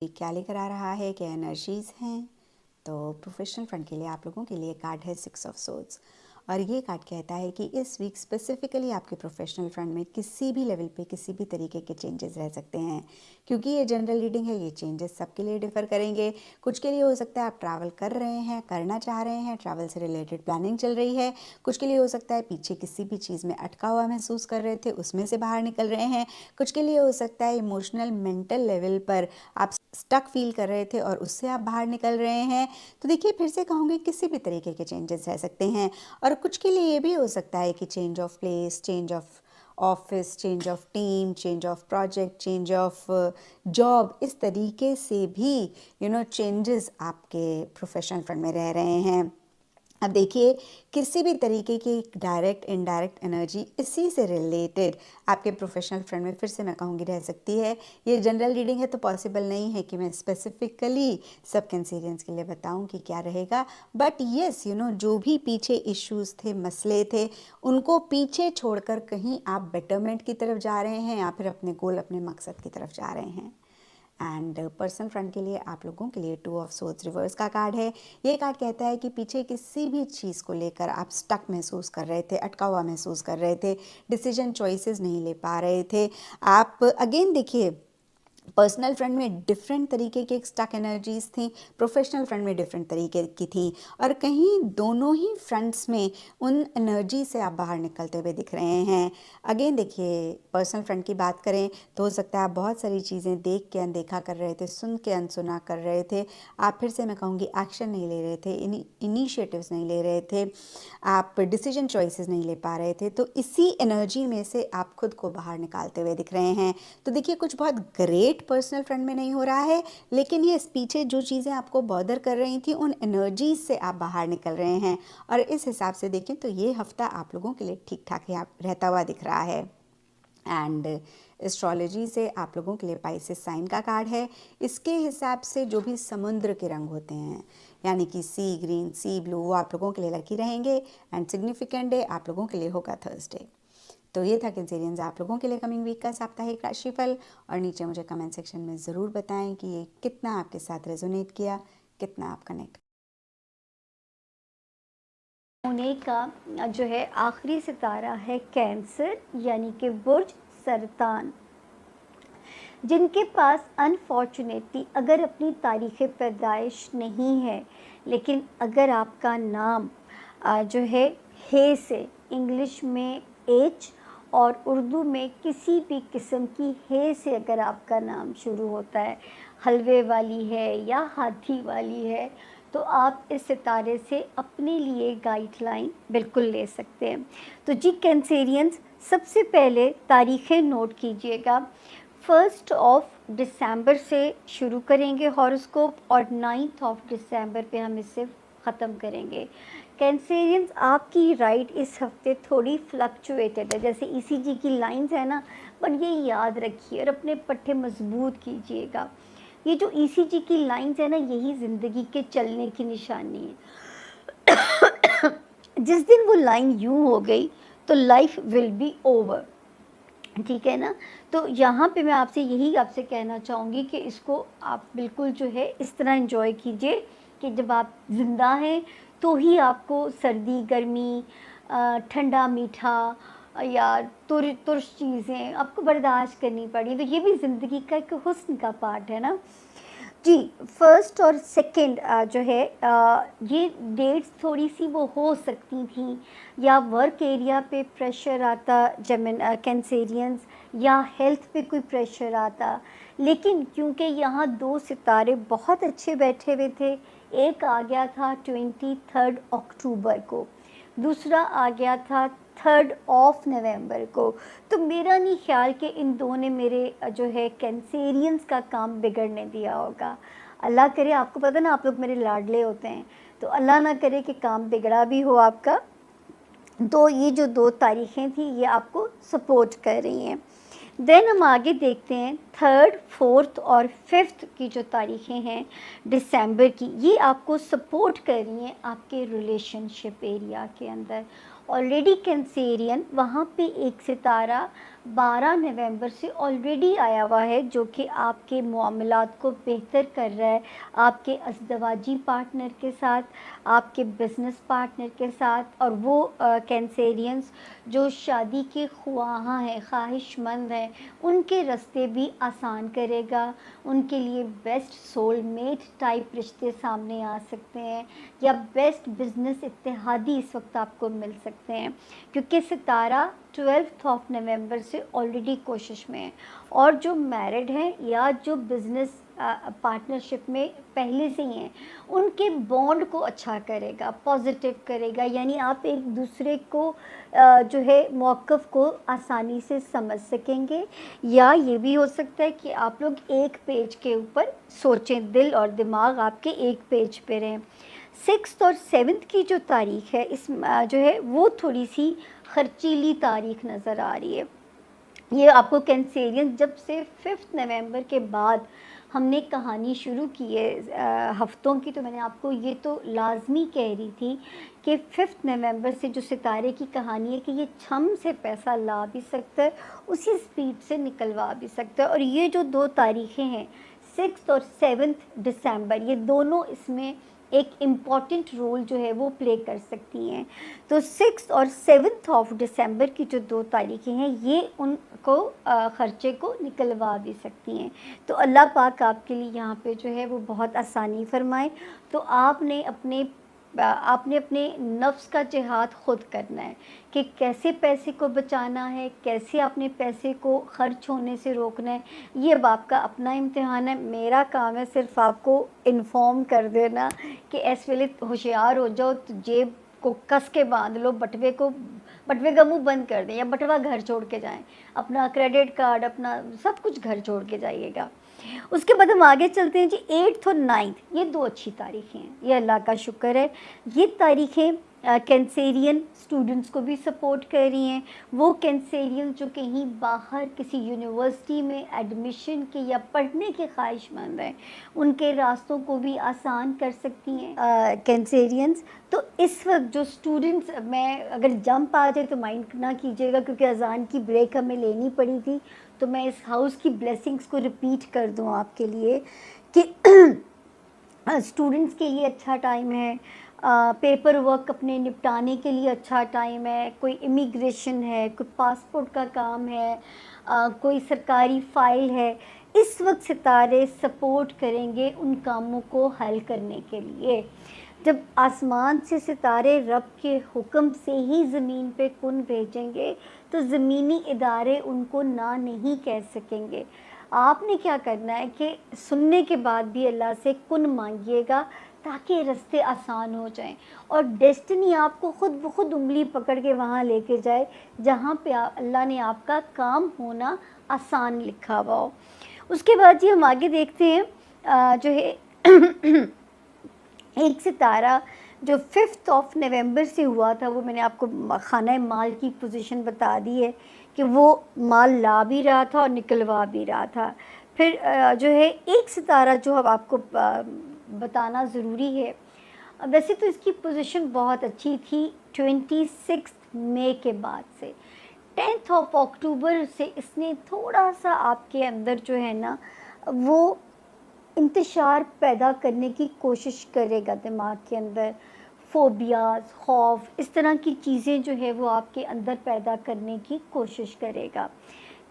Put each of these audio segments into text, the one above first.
क्या लेकर आ रहा है, क्या एनर्जीज़ हैं। तो प्रोफेशनल फ्रंट के लिए आप लोगों के लिए कार्ड है 6 ऑफ सोर्ड्स और ये कार्ड कहता है कि इस वीक स्पेसिफिकली आपके प्रोफेशनल फ्रंट में किसी भी लेवल पे किसी भी तरीके के चेंजेस रह सकते हैं। क्योंकि ये जनरल रीडिंग है, ये चेंजेस सबके लिए डिफर करेंगे। कुछ के लिए हो सकता है आप ट्रैवल कर रहे हैं, करना चाह रहे हैं, ट्रैवल से रिलेटेड प्लानिंग चल रही है। कुछ के लिए हो सकता है पीछे किसी भी चीज़ में अटका हुआ महसूस कर रहे थे, उसमें से बाहर निकल रहे हैं। कुछ के लिए हो सकता है इमोशनल मेंटल लेवल पर आप स्टक फील कर रहे थे और उससे आप बाहर निकल रहे हैं। तो देखिए, फिर से कहूँगी किसी भी तरीके के चेंजेस रह सकते हैं। और कुछ के लिए ये भी हो सकता है कि change of place, change of office, change of team, change of project, change of job, इस तरीके से भी चेंजेस आपके प्रोफेशनल फ्रंट में रह रहे हैं। अब देखिए, किसी भी तरीके की डायरेक्ट इनडायरेक्ट एनर्जी इसी से रिलेटेड आपके प्रोफेशनल फ्रंट में फिर से मैं कहूँगी रह सकती है। ये जनरल रीडिंग है तो पॉसिबल नहीं है कि मैं स्पेसिफिकली सब कैंसेरियंस के लिए बताऊं कि क्या रहेगा। बट येस, जो भी पीछे इश्यूज थे, मसले थे, उनको पीछे छोड़कर कहीं आप बेटरमेंट की तरफ जा रहे हैं या फिर अपने गोल, अपने मकसद की तरफ जा रहे हैं। एंड पर्सनल फ्रंट के लिए आप लोगों के लिए 2 ऑफ सोर्ड्स रिवर्स का कार्ड है। ये कार्ड कहता है कि पीछे किसी भी चीज़ को लेकर आप स्टक महसूस कर रहे थे, अटका हुआ महसूस कर रहे थे, डिसीजन चॉइसेस नहीं ले पा रहे थे आप। अगेन देखिए, पर्सनल फ्रंट में डिफरेंट तरीके की स्टक एनर्जीज थी, प्रोफेशनल फ्रंट में डिफरेंट तरीके की थी, और कहीं दोनों ही फ्रंट्स में उन एनर्जी से आप बाहर निकलते हुए दिख रहे हैं। अगेन देखिए, पर्सनल फ्रंट की बात करें तो हो सकता है आप बहुत सारी चीज़ें देख के अनदेखा कर रहे थे, सुन के अनसुना कर रहे थे। आप फिर से मैं कहूँगी एक्शन नहीं ले रहे थे, इनिशिएटिव्स नहीं ले रहे थे, आप डिसीजन चॉइसेस नहीं ले पा रहे थे। तो इसी एनर्जी में से आप खुद को बाहर निकालते हुए दिख रहे हैं। तो देखिए, कुछ बहुत ग्रेट पर्सनल फ्रंट में नहीं हो रहा है, लेकिन ये पीछे जो चीज़ें आपको बॉदर कर रही थी, उन एनर्जीज से आप बाहर निकल रहे हैं। और इस हिसाब से देखें तो ये हफ्ता आप लोगों के लिए ठीक ठाक रहता हुआ दिख रहा है। एंड एस्ट्रोलॉजी से आप लोगों के लिए पाइसेस साइन का कार्ड है। इसके हिसाब से जो भी समुद्र के रंग होते हैं, यानी कि सी ग्रीन, सी ब्लू, वो आप लोगों के लिए लकी रहेंगे। एंड सिग्निफिकेंट डे आप लोगों के लिए होगा थर्सडे। तो ये था कैंसेरियंस आप लोगों के लिए कमिंग वीक का साप्ताहिक राशिफल। और नीचे मुझे कमेंट सेक्शन में ज़रूर बताएं कि ये कितना आपके साथ रेजोनेट किया, कितना आप कनेक्ट। महीने का जो है आखिरी सितारा है कैंसर, यानी कि बुर्ज सरतान, जिनके पास अनफॉर्चुनेटली अगर अपनी तारीख़ पैदाइश नहीं है, लेकिन अगर आपका नाम जो है हे से, इंग्लिश में एच और उर्दू में किसी भी किस्म की हे से अगर आपका नाम शुरू होता है, हलवे वाली है या हाथी वाली है, तो आप इस सितारे से अपने लिए गाइडलाइन बिल्कुल ले सकते हैं। तो जी कैंसेरियंस, सबसे पहले तारीख़ें नोट कीजिएगा। 1 ऑफ दिसंबर से शुरू करेंगे हॉरोस्कोप और 9 ऑफ दिसंबर पे हम इसे ख़त्म करेंगे। कैंसेरियंस, आपकी राइट इस हफ्ते थोड़ी फ्लक्चुएटेड है, जैसे ईसीजी की लाइंस है ना, पर ये याद रखिए और अपने पट्टे मजबूत कीजिएगा। ये जो ईसीजी की लाइंस है ना, यही ज़िंदगी के चलने की निशानी है। जिस दिन वो लाइन यूँ हो गई तो लाइफ विल बी ओवर, ठीक है ना। तो यहाँ पे मैं आपसे कहना चाहूँगी कि इसको आप बिल्कुल जो है इस तरह एंजॉय कीजिए कि जब आप ज़िंदा हैं तो ही आपको सर्दी, गर्मी, ठंडा, मीठा या तुर्श चीज़ें आपको बर्दाश्त करनी पड़ी। तो ये भी ज़िंदगी का एक हुस्न का पार्ट है ना जी। 1 और 2 जो है ये डेट्स थोड़ी सी वो हो सकती थी, या वर्क एरिया पे प्रेशर आता, कैंसेरियंस, या हेल्थ पे कोई प्रेशर आता। लेकिन क्योंकि यहाँ 2 सितारे बहुत अच्छे बैठे हुए थे, एक आ गया था 23 अक्टूबर को, दूसरा आ गया था 3 ऑफ नवंबर को। तो मेरा नहीं ख्याल कि इन दो ने मेरे जो है कैंसेरियंस का काम बिगड़ने दिया होगा। अल्लाह करे, आपको पता ना आप लोग मेरे लाडले होते हैं, तो अल्लाह ना करे कि काम बिगड़ा भी हो आपका। तो ये जो 2 तारीखें थी ये आपको सपोर्ट कर रही हैं। देन हम आगे देखते हैं 3rd, 4th और 5th की जो तारीखें हैं दिसंबर की, ये आपको सपोर्ट कर रही हैं आपके रिलेशनशिप एरिया के अंदर। ऑलरेडी कैंसेरियन वहाँ पे एक सितारा 12 नवंबर से ऑलरेडी आया हुआ है, जो कि आपके मामलात को बेहतर कर रहा है आपके अज़दवाजी पार्टनर के साथ, आपके बिज़नेस पार्टनर के साथ। और वो कैंसेरियंस जो शादी के ख्वाहां हैं, ख्वाहिशमंद हैं, उनके रास्ते भी आसान करेगा। उनके लिए बेस्ट सोलमेट टाइप रिश्ते सामने आ सकते हैं, या बेस्ट बिजनेस इत्तेहादी इस वक्त आपको मिल सकते हैं, क्योंकि सितारा 12th ऑफ नवंबर से ऑलरेडी कोशिश में है। और जो मैरिड हैं या जो बिज़नेस पार्टनरशिप में पहले से ही हैं, उनके बॉन्ड को अच्छा करेगा, पॉजिटिव करेगा। यानी आप एक दूसरे को जो है मौक़िफ़ को आसानी से समझ सकेंगे, या ये भी हो सकता है कि आप लोग एक पेज के ऊपर सोचें, दिल और दिमाग आपके एक पेज पे रहें। 6th और 7th की जो तारीख़ है इस जो है वो थोड़ी सी खर्चीली तारीख़ नज़र आ रही है। ये आपको कैंसेरियन जब से 5th नवंबर के बाद हमने कहानी शुरू की है हफ्तों की, तो मैंने आपको ये तो लाजमी कह रही थी कि 5th नवंबर से जो सितारे की कहानी है कि ये छम से पैसा ला भी सकता है, उसी स्पीड से निकलवा भी सकता है। और ये जो 2 तारीखें हैं 6th और 7th दिसंबर, ये दोनों इसमें एक इम्पॉर्टेंट रोल जो है वो प्ले कर सकती हैं। तो 6th और 7th ऑफ दिसंबर की जो 2 तारीखें हैं ये उनको ख़र्चे को निकलवा भी सकती हैं। तो अल्लाह पाक आपके लिए यहाँ पे जो है वो बहुत आसानी फरमाए। तो आपने अपने नफ्स का जिहाद ख़ुद करना है कि कैसे पैसे को बचाना है, कैसे अपने पैसे को ख़र्च होने से रोकना है। ये अब आपका अपना इम्तिहान है। मेरा काम है सिर्फ आपको इन्फॉर्म कर देना कि इस वेले होशियार हो जाओ, तो जेब को कस के बांध लो, बटवे का मुंह बंद कर दें, या बटवा घर छोड़ के जाएं, अपना क्रेडिट कार्ड, अपना सब कुछ घर छोड़ के जाइएगा। उसके बाद हम आगे चलते हैं जी। 8th और 9th ये 2 अच्छी तारीखें हैं, ये अल्लाह का शुक्र है। ये तारीखें कैंसेरियन स्टूडेंट्स को भी सपोर्ट कर रही हैं। वो कैंसेरियन जो कहीं बाहर किसी यूनिवर्सिटी में एडमिशन के या पढ़ने के ख्वाहिशमंद हैं, उनके रास्तों को भी आसान कर सकती हैं कैंसेरियंस। तो इस वक्त जो स्टूडेंट्स, मैं अगर जंप आ जाए तो माइंड ना कीजिएगा, क्योंकि अजान की ब्रेक हमें लेनी पड़ी थी, तो मैं इस हाउस की ब्लेसिंग्स को रिपीट कर दूं आपके लिए कि स्टूडेंट्स के लिए अच्छा टाइम है, पेपर वर्क अपने निपटाने के लिए अच्छा टाइम है, कोई इमिग्रेशन है, कोई पासपोर्ट का काम है, कोई सरकारी फ़ाइल है, इस वक्त सितारे सपोर्ट करेंगे उन कामों को हल करने के लिए। जब आसमान से सितारे रब के हुक्म से ही ज़मीन पे कुन भेजेंगे, तो ज़मीनी इदारे उनको ना नहीं कह सकेंगे। आपने क्या करना है कि सुनने के बाद भी अल्लाह से कुन मांगिएगा, ताकि रास्ते आसान हो जाएं, और डेस्टिनी आपको ख़ुद ब खुद उंगली पकड़ के वहाँ लेके जाए जहाँ पे अल्लाह ने आपका काम होना आसान लिखा हुआ हो। उसके बाद जी हम आगे देखते हैं जो है एक सितारा जो 5th ऑफ नवंबर से हुआ था, वो मैंने आपको खाना माल की पोजीशन बता दी है कि वो माल ला भी रहा था और निकलवा भी रहा था। फिर जो है एक सितारा जो अब आपको बताना ज़रूरी है, वैसे तो इसकी पोजीशन बहुत अच्छी थी 26 मई के बाद से। 10th ऑफ अक्टूबर से इसने थोड़ा सा आपके अंदर जो है ना वो इंतशार पैदा करने की कोशिश करेगा, दिमाग के अंदर फ़ोबियाज़, खौफ, इस तरह की चीज़ें जो है वो आपके अंदर पैदा करने की कोशिश करेगा।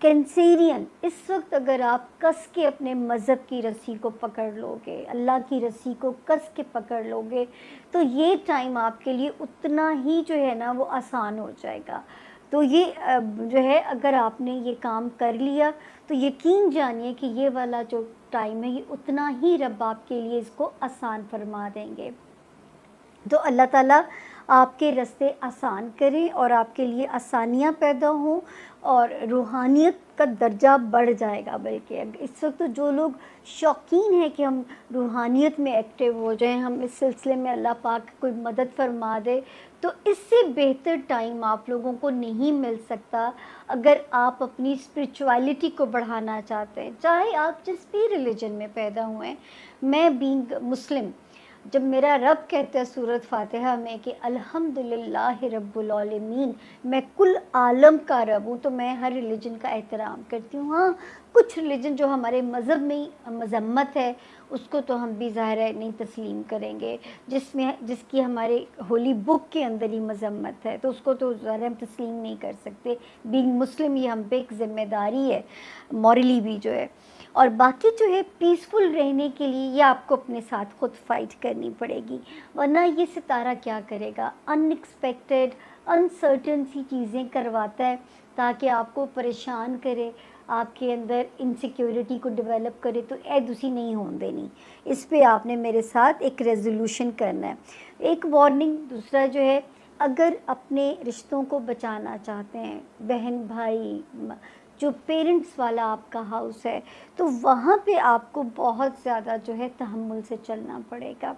कैंसेरियन, इस वक्त अगर आप कस के अपने मज़हब की रस्सी को पकड़ लोगे, अल्लाह की रस्सी को कस के पकड़ लोगे, तो ये टाइम आपके लिए उतना ही जो है ना वो आसान हो जाएगा। तो ये जो है अगर आपने ये काम कर लिया, तो यकीन जानिए कि ये वाला जो टाइम है ये उतना ही रब आपके लिए इसको आसान फरमा देंगे। तो अल्लाह ताला आपके रास्ते आसान करें और आपके लिए आसानियाँ पैदा हों और रूहानियत का दर्जा बढ़ जाएगा। बल्कि इस वक्त तो जो लोग शौकीन हैं कि हम रूहानियत में एक्टिव हो जाएं, हम इस सिलसिले में अल्लाह पाक कोई मदद फरमा दे, तो इससे बेहतर टाइम आप लोगों को नहीं मिल सकता अगर आप अपनी स्पिरिचुअलिटी को बढ़ाना चाहते हैं, चाहे आप जिस भी रिलीजन में पैदा हुए हैं। मैं बीइंग मुस्लिम, जब मेरा रब कहता है सूरत फातिहा में कि अल्हम्दुलिल्लाह रब्बुल आलमीन, मैं कुल आलम का रब हूँ, तो मैं हर रिलीजन का एहतराम करती हूँ। हाँ, कुछ रिलीजन जो हमारे मज़हब में ही मज़म्मत है, उसको तो हम भी ज़ाहिर है नहीं तस्लीम करेंगे, जिसकी हमारे होली बुक के अंदर ही मज़म्मत है, तो उसको तो ज़ाहिर हम तस्लीम नहीं कर सकते। बीइंग मुस्लिम ये हम पे एक ज़िम्मेदारी है, मॉरली भी जो है। और बाकी जो है पीसफुल रहने के लिए ये आपको अपने साथ खुद फाइट करनी पड़ेगी, वरना ये सितारा क्या करेगा, अनएक्सपेक्टेड अनसर्टन सी चीज़ें करवाता है ताकि आपको परेशान करे, आपके अंदर इनसिक्योरिटी को डेवलप करे, तो ए दूसरी नहीं होने देनी। इस पे आपने मेरे साथ एक रेजोल्यूशन करना है, एक वार्निंग। दूसरा जो है, अगर अपने रिश्तों को बचाना चाहते हैं, बहन भाई, जो पेरेंट्स वाला आपका हाउस है, तो वहाँ पे आपको बहुत ज़्यादा जो है तहम्मुल से चलना पड़ेगा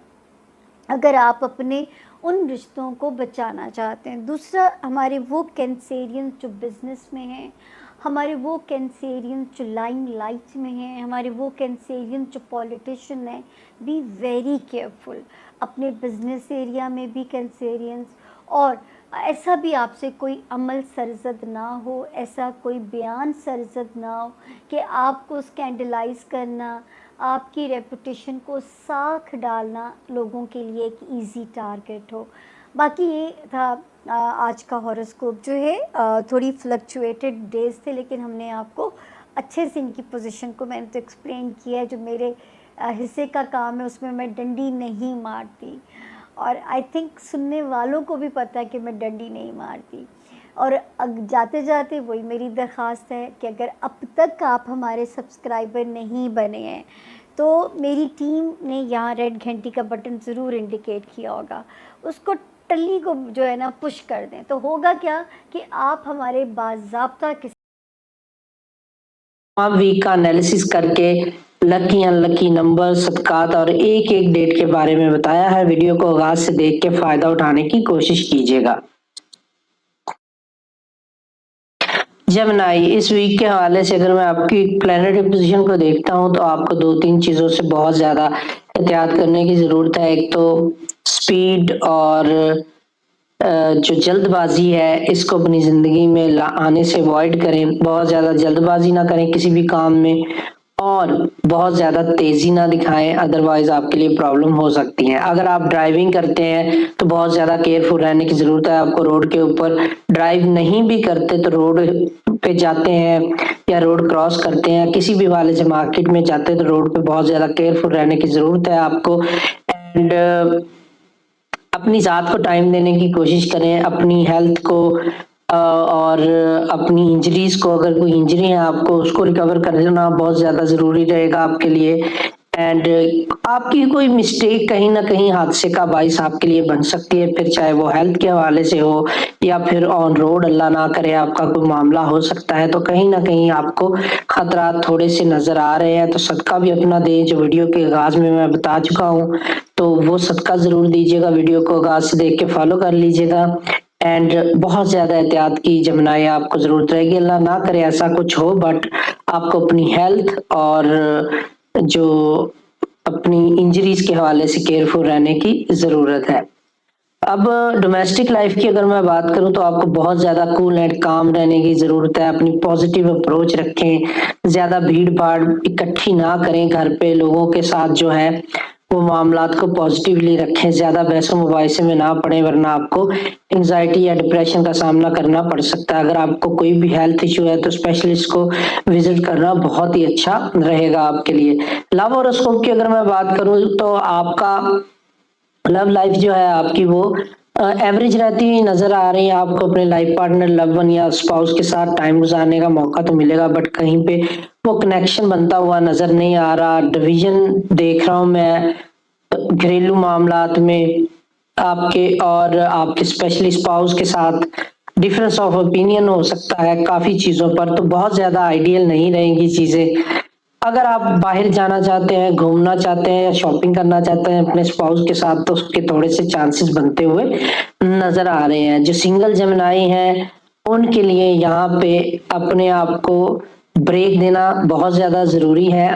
अगर आप अपने उन रिश्तों को बचाना चाहते हैं। दूसरा, हमारे वो कैंसेरियंस जो बिज़नेस में हैं, हमारे वो कैंसेरियंस जो लाइम लाइट में हैं, हमारे वो कैंसेरियंस जो पॉलिटिशियन हैं, बी वेरी केयरफुल। अपने बिज़नेस एरिया में भी कैंसेरियंस, और ऐसा भी आपसे कोई अमल सरजद ना हो, ऐसा कोई बयान सरजद ना हो कि आपको स्कैंडलाइज करना, आपकी रेपुटेशन को साख डालना लोगों के लिए एक इजी टारगेट हो। बाकी ये था आज का हॉरोस्कोप जो है, थोड़ी फ्लक्चुएटेड डेज थे, लेकिन हमने आपको अच्छे से इनकी पोजीशन को मैंने तो एक्सप्लेन किया है। जो मेरे हिस्से का काम है उसमें मैं डंडी नहीं मारती, और आई थिंक सुनने वालों को भी पता है कि मैं डंडी नहीं मारती। और जाते जाते वही मेरी दरख्वास्त है कि अगर अब तक आप हमारे सब्सक्राइबर नहीं बने हैं, तो मेरी टीम ने यहाँ रेड घंटी का बटन ज़रूर इंडिकेट किया होगा, उसको टल्ली को जो है ना पुश कर दें, तो होगा क्या कि आप हमारे बाज़ाब्ता वीक का एनालिसिस करके लकी अनलकी नंबर, सदकात और एक एक डेट के बारे में बताया है। वीडियो को आगाज से देख के फायदा उठाने की कोशिश कीजिएगा। जेमिनी, इस वीक के हवाले से अगर मैं आपकी प्लैनेटरी पोजीशन को देखता हूं तो आपको दो तीन चीजों से बहुत ज्यादा एहतियात करने की जरूरत है। एक तो स्पीड और जो जल्दबाजी है, इसको अपनी जिंदगी में आने से अवॉइड करें। बहुत ज्यादा जल्दबाजी ना करें किसी भी काम में, और बहुत ज्यादा तेजी ना दिखाएं, अदरवाइज आपके लिए प्रॉब्लम हो सकती है। अगर आप ड्राइविंग करते हैं तो बहुत ज्यादा केयरफुल रहने की जरूरत है आपको। रोड के ऊपर ड्राइव नहीं भी करते तो रोड पे जाते हैं या रोड क्रॉस करते हैं, किसी भी वाले से मार्केट में जाते हैं तो रोड पे बहुत ज्यादा केयरफुल रहने की जरूरत है आपको। एंड अपनी जात को टाइम देने की कोशिश करें, अपनी हेल्थ को और अपनी इंजरीज को, अगर कोई इंजरी है आपको उसको रिकवर करना बहुत ज्यादा जरूरी रहेगा आपके लिए। एंड आपकी कोई मिस्टेक कहीं ना कहीं हादसे का बाइस आपके लिए बन सकती है, फिर चाहे वो हेल्थ के हवाले से हो या फिर ऑन रोड अल्लाह ना करे आपका कोई मामला हो सकता है। तो कहीं ना कहीं आपको खतरात थोड़े से नजर आ रहे हैं, तो सदका भी अपना दें, जो वीडियो के आगाज में मैं बता चुका हूँ, तो वो सदका जरूर दीजिएगा। वीडियो को आगाज से देख के फॉलो कर लीजिएगा। एंड बहुत ज्यादा एहतियात की जमनाई आपको जरूरत रहेगी, अल्लाह ना करे ऐसा कुछ हो, बट आपको अपनी हेल्थ और जो अपनी इंजरीज के हवाले से केयरफुल रहने की जरूरत है। अब डोमेस्टिक लाइफ की अगर मैं बात करूं तो आपको बहुत ज्यादा कूल एंड काम रहने की जरूरत है। अपनी पॉजिटिव अप्रोच रखें, ज्यादा भीड़ भाड़ इकट्ठी ना करें घर पे, लोगों के साथ जो है वो मामलात को पॉजिटिवली रखें, ज्यादा बहसों मुबाहिसे में ना पड़े, वरना आपको एंजाइटी या डिप्रेशन का सामना करना पड़ सकता है। अगर आपको कोई भी हेल्थ इशू है तो स्पेशलिस्ट को विजिट करना बहुत ही अच्छा रहेगा आपके लिए। लव हॉरोस्कोप की अगर मैं बात करूं तो आपका लव लाइफ जो है आपकी वो एवरेज रहती हुई नजर आ रही है। आपको अपने लाइफ पार्टनर, लव वन या स्पाउस के साथ टाइम गुजारने का मौका तो मिलेगा, बट कहीं पे वो कनेक्शन बनता हुआ नजर नहीं आ रहा। डिवीजन देख रहा हूं मैं घरेलू मामलात में, आपके और आपके स्पेशली स्पाउस के साथ डिफरेंस ऑफ ओपिनियन हो सकता है काफी चीजों पर, तो बहुत ज्यादा आइडियल नहीं रहेंगी चीजें। अगर आप बाहर जाना चाहते हैं, घूमना चाहते हैं या शॉपिंग करना चाहते हैं अपने स्पाउस के साथ, तो उसके थोड़े से चांसेस बनते हुए नजर आ रहे हैं। जो सिंगल जेमिनाई हैं उनके लिए यहाँ पे अपने आप को ब्रेक देना बहुत ज्यादा जरूरी है।